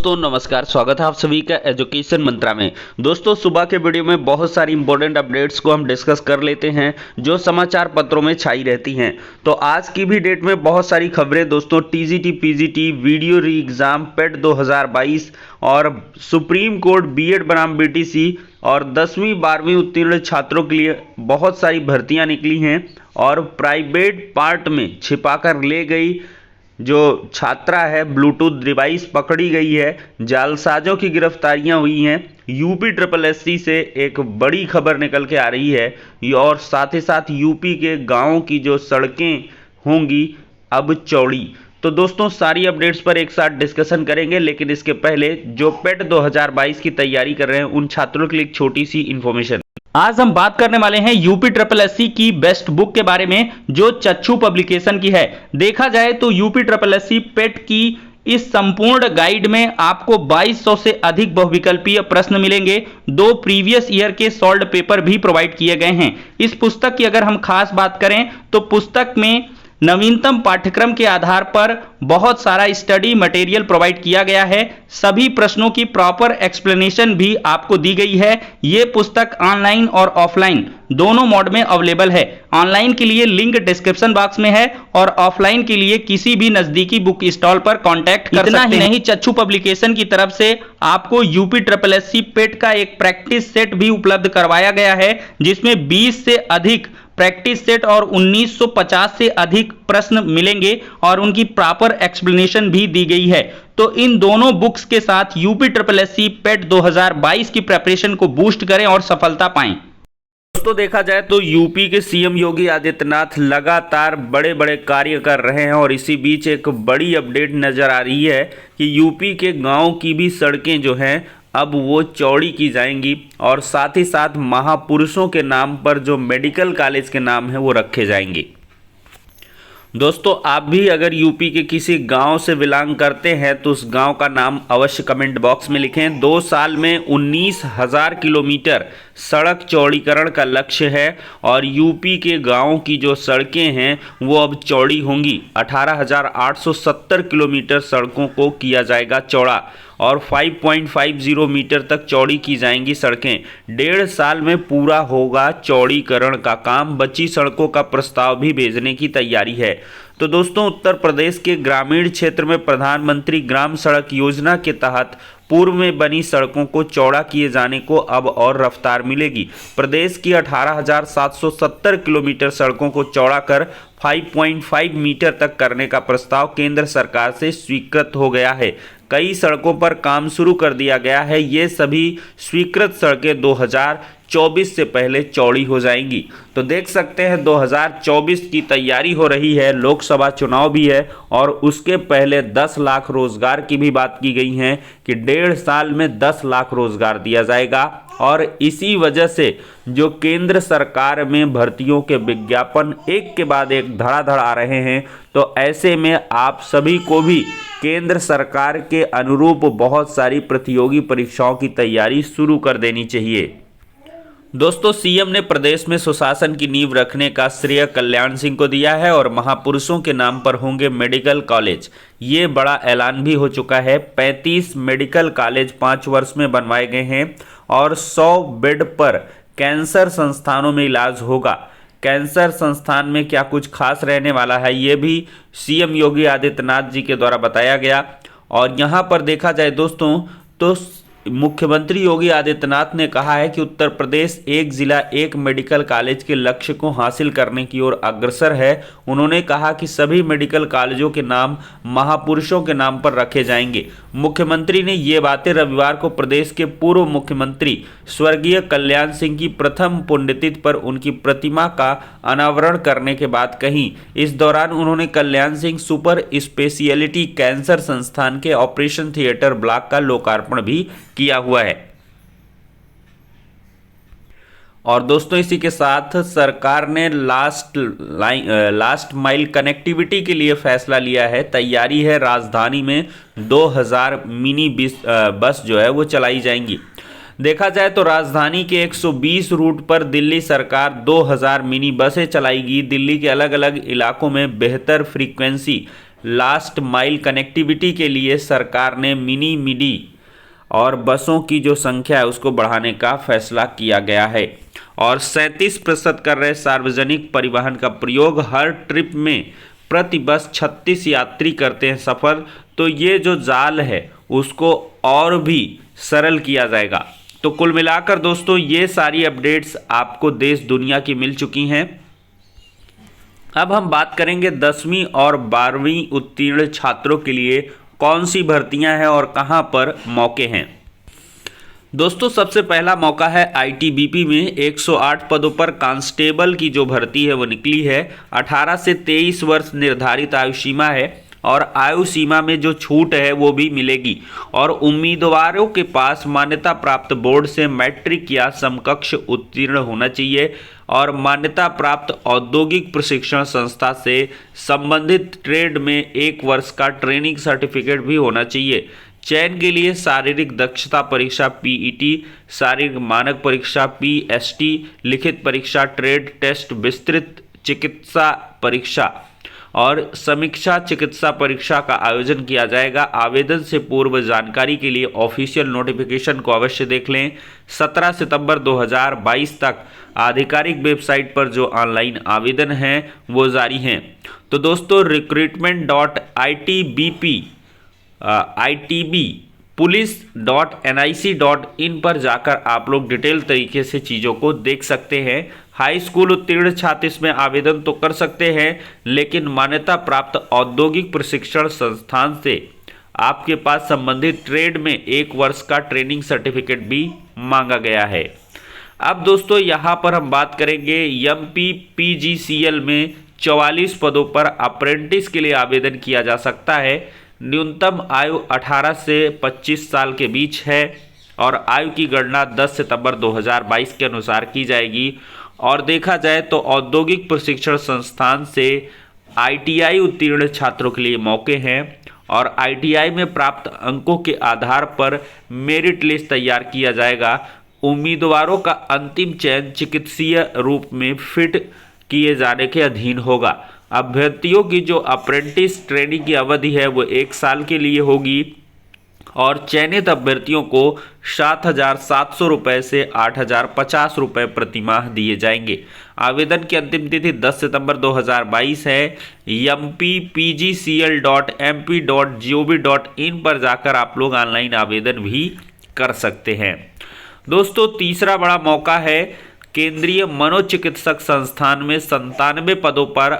दोस्तों नमस्कार, स्वागत है आप सभी का एजुकेशन मंत्रा में। दोस्तों सुबह के वीडियो में बहुत सारी इंपॉर्टेंट अपडेट्स को हम डिस्कस कर लेते हैं जो समाचार पत्रों में छाई रहती हैं। तो आज की भी डेट में बहुत सारी खबरें दोस्तों TGT PGT video re exam PET 2022 और सुप्रीम कोर्ट बीएड बनाम बीटीसी और 10वीं 12वीं उत्तीर्ण छात्रों के लिए बहुत सारी भर्तियां निकली हैं और प्राइवेट पार्ट में छिपाकर ले गई जो छात्रा है ब्लूटूथ डिवाइस पकड़ी गई है, जालसाजों की गिरफ्तारियां हुई हैं। यूपी ट्रिपल एससी से एक बड़ी खबर निकल के आ रही है और साथ ही साथ यूपी के गांवों की जो सड़कें होंगी अब चौड़ी। तो दोस्तों सारी अपडेट्स पर एक साथ डिस्कशन करेंगे, लेकिन इसके पहले जो पेट 2022 की तैयारी कर रहे हैं उन छात्रों के लिए एक छोटी सी इंफॉर्मेशन। आज हम बात करने वाले हैं यूपी ट्रिपल एससी की बेस्ट बुक के बारे में जो चक्षु पब्लिकेशन की है। देखा जाए तो यूपी ट्रिपल एससी पेट की इस संपूर्ण गाइड में आपको 2200 से अधिक बहुविकल्पीय प्रश्न मिलेंगे। 2 प्रीवियस ईयर के सॉल्व्ड पेपर भी प्रोवाइड किए गए हैं। इस पुस्तक की अगर हम खास बात करें तो पुस्तक में नवीनतम पाठ्यक्रम के आधार पर बहुत सारा स्टडी मटेरियल प्रोवाइड किया गया है। सभी प्रश्नों की प्रॉपर एक्सप्लेनेशन भी आपको दी गई है। यह पुस्तक ऑनलाइन और ऑफलाइन दोनों मोड में अवेलेबल है। ऑनलाइन के लिए लिंक डिस्क्रिप्शन बॉक्स में है और ऑफलाइन के लिए किसी भी नजदीकी बुक स्टॉल पर कांटेक्ट कर सकते हैं। इतना ही नहीं, चक्षु पब्लिकेशन की तरफ से आपको यूपी ट्रिपल एससी पेट का एक प्रैक्टिस सेट भी उपलब्ध करवाया गया है जिसमें 20 से अधिक प्रैक्टिस सेट और 1950 से अधिक प्रश्न मिलेंगे और उनकी प्रॉपर एक्सप्लेनेशन भी दी गई है। तो इन दोनों बुक्स के साथ यूपी ट्रिपल एससी पेट 2022 की प्रिपरेशन को बूस्ट करें और सफलता पाएं। दोस्तों देखा जाए तो यूपी के सीएम योगी आदित्यनाथ लगातार बड़े बड़े कार्य कर रहे हैं और इसी बीच एक बड़ी अपडेट नजर आ रही है कि यूपी के गांव की भी सड़कें जो हैं अब वो चौड़ी की जाएंगी और साथ ही साथ महापुरुषों के नाम पर जो मेडिकल कॉलेज के नाम है वो रखे जाएंगे। दोस्तों आप भी अगर यूपी के किसी गांव से बिलोंग करते हैं तो उस गांव का नाम अवश्य कमेंट बॉक्स में लिखें। 2 साल में 19,000 किलोमीटर सड़क चौड़ीकरण का लक्ष्य है और यूपी के गांवों की जो सड़कें हैं वो अब चौड़ी होंगी। 18,870 किलोमीटर सड़कों को किया जाएगा चौड़ा और 5.50 मीटर तक चौड़ी की जाएंगी सड़कें। 1.5 साल में पूरा होगा चौड़ीकरण का काम। बची सड़कों का प्रस्ताव भी भेजने की तैयारी है। तो दोस्तों उत्तर प्रदेश के ग्रामीण क्षेत्र में प्रधानमंत्री ग्राम सड़क योजना के तहत पूर्व में बनी सड़कों को चौड़ा किए जाने को अब और रफ्तार मिलेगी। प्रदेश की 18,770 किलोमीटर सड़कों को चौड़ा कर 5.5 मीटर तक करने का प्रस्ताव केंद्र सरकार से स्वीकृत हो गया है। कई सड़कों पर काम शुरू कर दिया गया है। ये सभी स्वीकृत सड़कें 2024 से पहले चौड़ी हो जाएंगी। तो देख सकते हैं 2024 की तैयारी हो रही है, लोकसभा चुनाव भी है और उसके पहले 10 लाख रोजगार की भी बात की गई है कि 1.5 साल में 10 लाख रोजगार दिया जाएगा। और इसी वजह से जो केंद्र सरकार में भर्तियों के विज्ञापन एक के बाद एक धड़ाधड़ आ रहे हैं, तो ऐसे में आप सभी को भी केंद्र सरकार के अनुरूप बहुत सारी प्रतियोगी परीक्षाओं की तैयारी शुरू कर देनी चाहिए। दोस्तों सीएम ने प्रदेश में सुशासन की नींव रखने का श्रेय कल्याण सिंह को दिया है और महापुरुषों के नाम पर होंगे मेडिकल कॉलेज। ये बड़ा ऐलान भी हो चुका है। 35 मेडिकल कॉलेज 5 वर्ष में बनवाए गए हैं और 100 बेड पर कैंसर संस्थानों में इलाज होगा। कैंसर संस्थान में क्या कुछ खास रहने वाला है ये भी सीएम योगी आदित्यनाथ जी के द्वारा बताया गया। और यहाँ पर देखा जाए दोस्तों तो मुख्यमंत्री योगी आदित्यनाथ ने कहा है कि उत्तर प्रदेश एक जिला एक मेडिकल कॉलेज के लक्ष्य को हासिल करने की ओर अग्रसर है। उन्होंने कहा कि सभी मेडिकल कॉलेजों के नाम महापुरुषों के नाम पर रखे जाएंगे। मुख्यमंत्री ने ये बातें रविवार को प्रदेश के पूर्व मुख्यमंत्री स्वर्गीय कल्याण सिंह की प्रथम पुण्यतिथि पर उनकी प्रतिमा का अनावरण करने के बाद कही। इस दौरान उन्होंने Kalyan Singh super speciality cancer संस्थान के ऑपरेशन थिएटर ब्लॉक का लोकार्पण भी किया हुआ है। और दोस्तों इसी के साथ सरकार ने लास्ट माइल कनेक्टिविटी के लिए फैसला लिया है। तैयारी है, राजधानी में 2000 मिनी बस जो है वो चलाई जाएंगी। देखा जाए तो राजधानी के 120 रूट पर दिल्ली सरकार 2000 मिनी बसें चलाएगी। दिल्ली के अलग अलग इलाकों में बेहतर फ्रीक्वेंसी लास्ट माइल कनेक्टिविटी के लिए सरकार ने मिनी मिडी और बसों की जो संख्या है उसको बढ़ाने का फैसला किया गया है। और 37% कर रहे सार्वजनिक परिवहन का प्रयोग, हर ट्रिप में प्रति बस 36 यात्री करते हैं सफ़र। तो ये जो जाल है उसको और भी सरल किया जाएगा। तो कुल मिलाकर दोस्तों ये सारी अपडेट्स आपको देश दुनिया की मिल चुकी हैं। अब हम बात करेंगे 10वीं और 12वीं उत्तीर्ण छात्रों के लिए कौन सी भर्तियां हैं और कहां पर मौके हैं। दोस्तों सबसे पहला मौका है आईटीबीपी में 108 पदों पर कांस्टेबल की जो भर्ती है वो निकली है। 18 से 23 वर्ष निर्धारित आयु सीमा है और आयु सीमा में जो छूट है वो भी मिलेगी। और उम्मीदवारों के पास मान्यता प्राप्त बोर्ड से मैट्रिक या समकक्ष उत्तीर्ण होना चाहिए और मान्यता प्राप्त औद्योगिक प्रशिक्षण संस्था से संबंधित ट्रेड में 1 वर्ष का ट्रेनिंग सर्टिफिकेट भी होना चाहिए। चयन के लिए शारीरिक दक्षता परीक्षा पीईटी, शारीरिक मानक परीक्षा पीएसटी, लिखित परीक्षा ट्रेड टेस्ट, विस्तृत चिकित्सा परीक्षा और समीक्षा चिकित्सा परीक्षा का आयोजन किया जाएगा। आवेदन से पूर्व जानकारी के लिए ऑफिशियल नोटिफिकेशन को अवश्य देख लें। 17 सितंबर 2022 तक आधिकारिक वेबसाइट पर जो ऑनलाइन आवेदन हैं वो जारी हैं। तो दोस्तों recruitment.itbpolice.nic.in पर जाकर आप लोग डिटेल तरीके से चीज़ों को देख सकते हैं। हाई स्कूल उत्तीर्ण छात्र इसमें आवेदन तो कर सकते हैं, लेकिन मान्यता प्राप्त औद्योगिक प्रशिक्षण संस्थान से आपके पास संबंधित ट्रेड में 1 वर्ष का ट्रेनिंग सर्टिफिकेट भी मांगा गया है। अब दोस्तों यहाँ पर हम बात करेंगे MPPGCL में 44 पदों पर अप्रेंटिस के लिए आवेदन किया जा सकता है। न्यूनतम आयु 18 से 25 साल के बीच है और आयु की गणना 10 सितंबर 2022 के अनुसार की जाएगी। और देखा जाए तो औद्योगिक प्रशिक्षण संस्थान से ITI उत्तीर्ण छात्रों के लिए मौके हैं और ITI में प्राप्त अंकों के आधार पर मेरिट लिस्ट तैयार किया जाएगा। उम्मीदवारों का अंतिम चयन चिकित्सीय रूप में फिट किए जाने के अधीन होगा। अभ्यर्थियों की जो अप्रेंटिस ट्रेनिंग की अवधि है वो 1 साल के लिए होगी और चयनित अभ्यर्थियों को 7,700 रुपये से 8,050 रुपये प्रति माह दिए जाएंगे। आवेदन की अंतिम तिथि 10 सितंबर 2022 है। mppgcl.mp.gov.in पर जाकर आप लोग ऑनलाइन आवेदन भी कर सकते हैं। दोस्तों तीसरा बड़ा मौका है केंद्रीय मनोचिकित्सक संस्थान में 97 पदों पर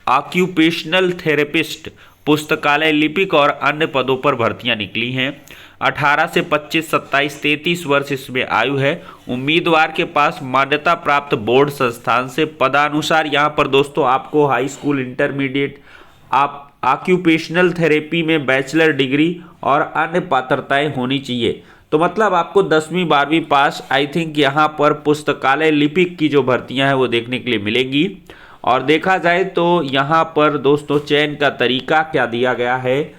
ऑक्यूपेशनल थेरेपिस्ट, पुस्तकालय लिपिक और अन्य पदों पर भर्तियां निकली हैं। 18 से 25, 27, 33 वर्ष इसमें आयु है। उम्मीदवार के पास मान्यता प्राप्त बोर्ड संस्थान से पदानुसार यहाँ पर दोस्तों आपको हाई स्कूल, इंटरमीडिएट, आप ऑक्यूपेशनल थेरेपी में बैचलर डिग्री और अन्य पात्रताएं होनी चाहिए। तो मतलब आपको 10वीं 12वीं पास, आई थिंक यहाँ पर पुस्तकालय लिपिक की जो भर्तियां हैं वो देखने के लिए मिलेंगी। और देखा जाए तो यहाँ पर दोस्तों चयन का तरीका क्या दिया गया है,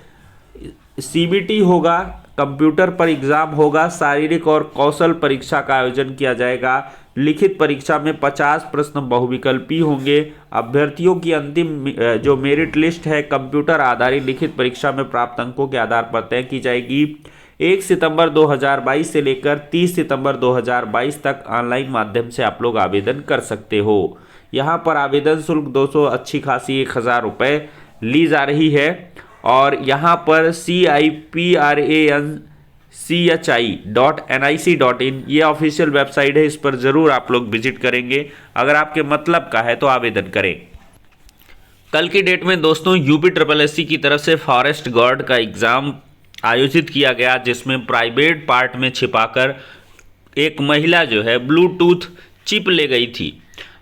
CBT होगा, कंप्यूटर पर एग्ज़ाम होगा, शारीरिक और कौशल परीक्षा का आयोजन किया जाएगा। लिखित परीक्षा में 50 प्रश्न बहुविकल्पी होंगे। अभ्यर्थियों की अंतिम जो मेरिट लिस्ट है कंप्यूटर आधारित लिखित परीक्षा में प्राप्त अंकों के आधार पर तय की जाएगी। 1 सितंबर 2022 से लेकर 30 सितंबर 2022 तक ऑनलाइन माध्यम से आप लोग आवेदन कर सकते हो। यहाँ पर आवेदन शुल्क 200 अच्छी खासी 1,000 रुपये ली जा रही है। और यहाँ पर CIPRANCHI.nic.in ये ऑफिशियल वेबसाइट है, इस पर ज़रूर आप लोग विजिट करेंगे। अगर आपके मतलब का है तो आवेदन करें। कल की डेट में दोस्तों UPSSC की तरफ से फॉरेस्ट गार्ड का एग्ज़ाम आयोजित किया गया, जिसमें प्राइवेट पार्ट में छिपाकर एक महिला जो है ब्लूटूथ चिप ले गई थी।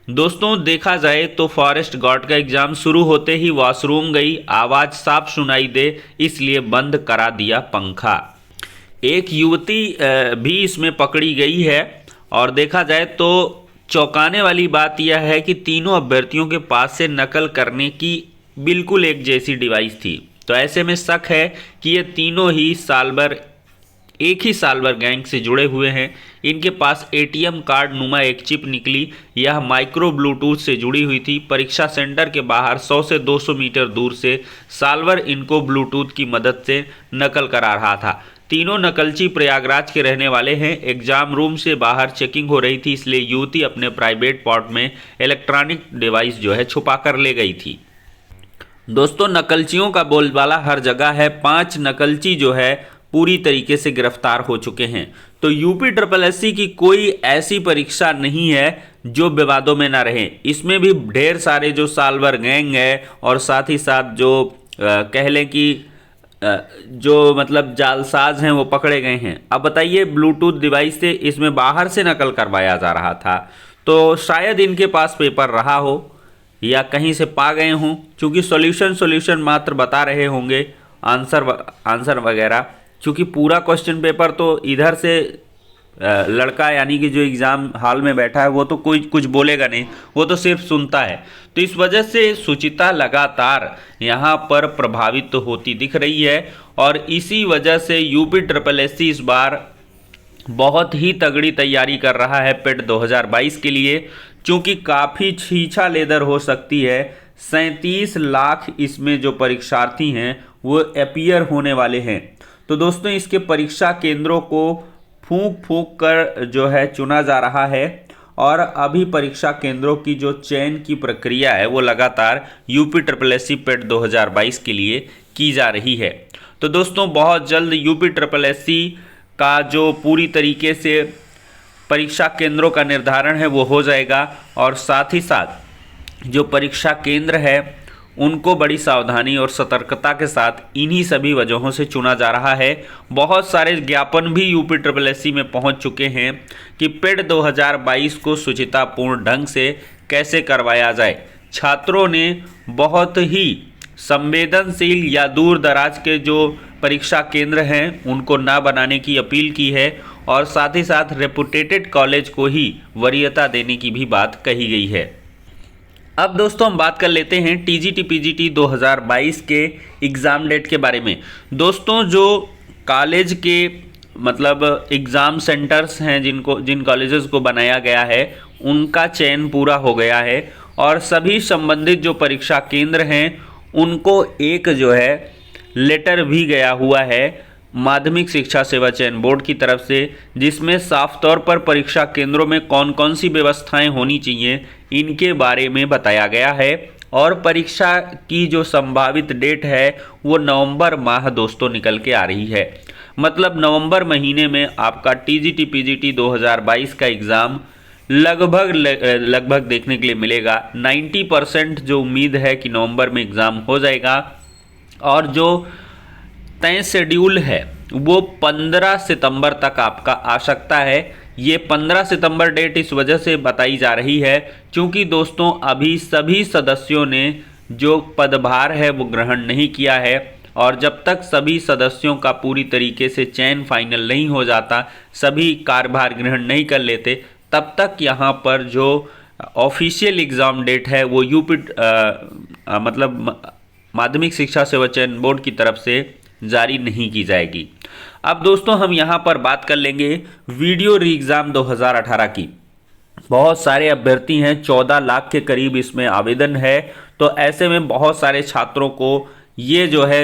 दोस्तों देखा जाए तो फॉरेस्ट गार्ड का एग्ज़ाम शुरू होते ही वॉशरूम गई, आवाज़ साफ सुनाई दे इसलिए बंद करा दिया पंखा। एक युवती भी इसमें पकड़ी गई है। और देखा जाए तो चौंकाने वाली बात यह है कि तीनों अभ्यर्थियों के पास से नकल करने की बिल्कुल एक जैसी डिवाइस थी। तो ऐसे में शक है कि ये तीनों ही साल भर एक ही साल भर गैंग से जुड़े हुए हैं। इनके पास एटीएम कार्ड नुमा एक चिप निकली, यह माइक्रो ब्लूटूथ से जुड़ी हुई थी। परीक्षा सेंटर के बाहर 100 से 200 मीटर दूर से साल्वर इनको ब्लूटूथ की मदद से नकल करा रहा था। तीनों नकलची प्रयागराज के रहने वाले हैं। एग्जाम रूम से बाहर चेकिंग हो रही थी, इसलिए युवती अपने प्राइवेट पार्ट में इलेक्ट्रॉनिक डिवाइस जो है छुपा कर ले गई थी। दोस्तों, नकलचियों का बोलबाला हर जगह है। 5 नकलची जो है पूरी तरीके से गिरफ्तार हो चुके हैं। तो यूपी SSS की कोई ऐसी परीक्षा नहीं है जो विवादों में ना रहे। इसमें भी ढेर सारे जो साल्वर गैंग है और साथ ही साथ जो कह लें कि जो मतलब जालसाज हैं वो पकड़े गए हैं। अब बताइए, ब्लूटूथ डिवाइस से इसमें बाहर से नकल करवाया जा रहा था, तो शायद इनके पास पेपर रहा हो या कहीं से पा गए हों, क्योंकि सॉल्यूशन मात्र बता रहे होंगे, आंसर वगैरह। क्योंकि पूरा क्वेश्चन पेपर तो इधर से लड़का यानी कि जो एग्ज़ाम हॉल में बैठा है वो तो कोई कुछ बोलेगा नहीं, वो तो सिर्फ सुनता है। तो इस वजह से सुचिता लगातार यहाँ पर प्रभावित तो होती दिख रही है और इसी वजह से यूपी SSS इस बार बहुत ही तगड़ी तैयारी कर रहा है पेट 2022 के लिए, क्योंकि काफ़ी छीछा लेदर हो सकती है। 37 लाख इसमें जो परीक्षार्थी हैं वो अपीयर होने वाले हैं। तो दोस्तों, इसके परीक्षा केंद्रों को फूंक कर जो है चुना जा रहा है और अभी परीक्षा केंद्रों की जो चयन की प्रक्रिया है वो लगातार यूपी SSS पेट 2022 के लिए की जा रही है। तो दोस्तों, बहुत जल्द यूपी SSS का जो पूरी तरीके से परीक्षा केंद्रों का निर्धारण है वो हो जाएगा और साथ ही साथ जो परीक्षा केंद्र है उनको बड़ी सावधानी और सतर्कता के साथ इन्हीं सभी वजहों से चुना जा रहा है। बहुत सारे ज्ञापन भी यूपी SSS में पहुंच चुके हैं कि पेट 2022 को सुचितापूर्ण ढंग से कैसे करवाया जाए। छात्रों ने बहुत ही संवेदनशील या दूर दराज के जो परीक्षा केंद्र हैं उनको ना बनाने की अपील की है और साथ ही साथ रेपुटेटेड कॉलेज को ही वरीयता देने की भी बात कही गई है। अब दोस्तों, हम बात कर लेते हैं TGT PGT 2022 के एग्ज़ाम डेट के बारे में। दोस्तों, जो कॉलेज के मतलब एग्ज़ाम सेंटर्स हैं जिन कॉलेजेस को बनाया गया है उनका चयन पूरा हो गया है और सभी संबंधित जो परीक्षा केंद्र हैं उनको एक जो है लेटर भी गया हुआ है माध्यमिक शिक्षा सेवा चयन बोर्ड की तरफ से, जिसमें साफ तौर पर परीक्षा केंद्रों में कौन कौन सी व्यवस्थाएं होनी चाहिए इनके बारे में बताया गया है। और परीक्षा की जो संभावित डेट है वो नवंबर माह दोस्तों निकल के आ रही है। मतलब नवंबर महीने में आपका TGT PGT 2022 का एग्ज़ाम लगभग देखने के लिए मिलेगा। 90% जो उम्मीद है कि नवंबर में एग्ज़ाम हो जाएगा और जो तय शेड्यूल है वो 15 सितंबर तक आपका आ सकता है। ये 15 सितंबर डेट इस वजह से बताई जा रही है क्योंकि दोस्तों अभी सभी सदस्यों ने जो पदभार है वो ग्रहण नहीं किया है और जब तक सभी सदस्यों का पूरी तरीके से चयन फाइनल नहीं हो जाता, सभी कार्यभार ग्रहण नहीं कर लेते, तब तक यहाँ पर जो ऑफिशियल एग्ज़ाम डेट है वो यूपी मतलब माध्यमिक शिक्षा सेवा चयन बोर्ड की तरफ से जारी नहीं की जाएगी। अब दोस्तों, हम यहाँ पर बात कर लेंगे वीडियो री एग्ज़ाम 2018 की। बहुत सारे अभ्यर्थी हैं, 14 लाख के करीब इसमें आवेदन है। तो ऐसे में बहुत सारे छात्रों को ये जो है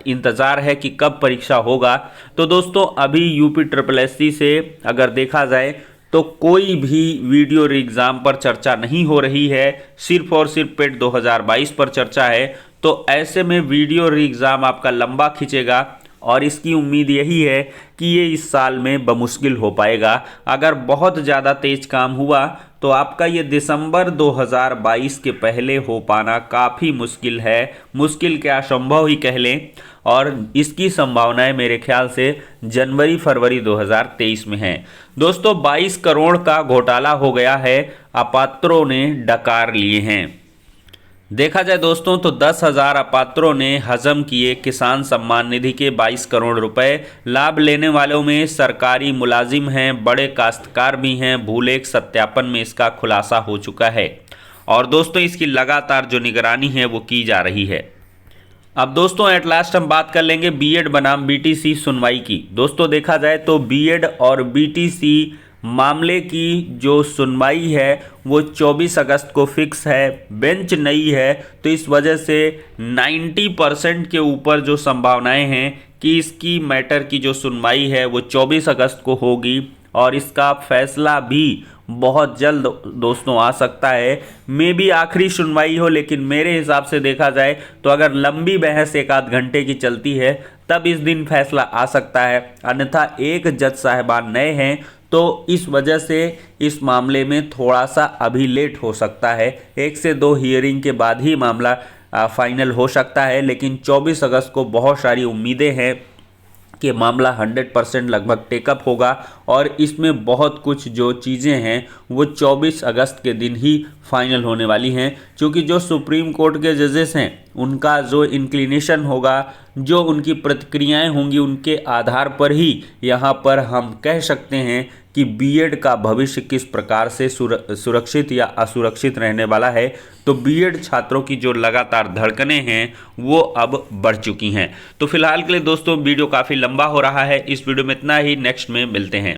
इंतज़ार है कि कब परीक्षा होगा। तो दोस्तों, अभी यूपी SSS से अगर देखा जाए तो कोई भी वीडियो री एग्ज़ाम पर चर्चा नहीं हो रही है, सिर्फ और सिर्फ पेट 2022 पर चर्चा है। तो ऐसे में वीडियो री एग्ज़ाम आपका लंबा खींचेगा और इसकी उम्मीद यही है कि ये इस साल में बमुश्किल हो पाएगा। अगर बहुत ज़्यादा तेज काम हुआ तो आपका ये दिसंबर 2022 के पहले हो पाना काफ़ी मुश्किल है, मुश्किल क्या असंभव ही कह लें। और इसकी संभावनाएं मेरे ख्याल से जनवरी फरवरी 2023 में है। दोस्तों, 22 करोड़ का घोटाला हो गया है, अपात्रों ने डकार लिए हैं। देखा जाए दोस्तों तो 10,000 अपात्रों ने हजम किए किसान सम्मान निधि के 22 करोड़ रुपए। लाभ लेने वालों में सरकारी मुलाजिम हैं, बड़े काश्तकार भी हैं। भूलेख सत्यापन में इसका खुलासा हो चुका है और दोस्तों इसकी लगातार जो निगरानी है वो की जा रही है। अब दोस्तों एट लास्ट हम बात कर लेंगे बीएड बनाम बीटीसी सुनवाई की। दोस्तों देखा जाए तो बीएड और बीटीसी मामले की जो सुनवाई है वो 24 अगस्त को फिक्स है, बेंच नई है, तो इस वजह से 90% के ऊपर जो संभावनाएं हैं कि इसकी मैटर की जो सुनवाई है वो 24 अगस्त को होगी और इसका फैसला भी बहुत जल्द दोस्तों आ सकता है। मे भी आखिरी सुनवाई हो, लेकिन मेरे हिसाब से देखा जाए तो अगर लंबी बहस एक आध घंटे की चलती है तब इस दिन फैसला आ सकता है, अन्यथा एक जज साहिबान नए हैं तो इस वजह से इस मामले में थोड़ा सा अभी लेट हो सकता है। 1 से 2 हियरिंग के बाद ही मामला फाइनल हो सकता है, लेकिन 24 अगस्त को बहुत सारी उम्मीदें हैं कि मामला 100% लगभग टेकअप होगा और इसमें बहुत कुछ जो चीज़ें हैं वो 24 अगस्त के दिन ही फाइनल होने वाली हैं, क्योंकि जो सुप्रीम कोर्ट के जजेस हैं उनका जो इंक्लिनेशन होगा, जो उनकी प्रतिक्रियाएं होंगी, उनके आधार पर ही यहाँ पर हम कह सकते हैं कि बीएड का भविष्य किस प्रकार से सुरक्षित या असुरक्षित रहने वाला है। तो बीएड छात्रों की जो लगातार धड़कनें हैं वो अब बढ़ चुकी हैं। तो फिलहाल के लिए दोस्तों वीडियो काफ़ी लंबा हो रहा है, इस वीडियो में इतना ही, नेक्स्ट में मिलते हैं।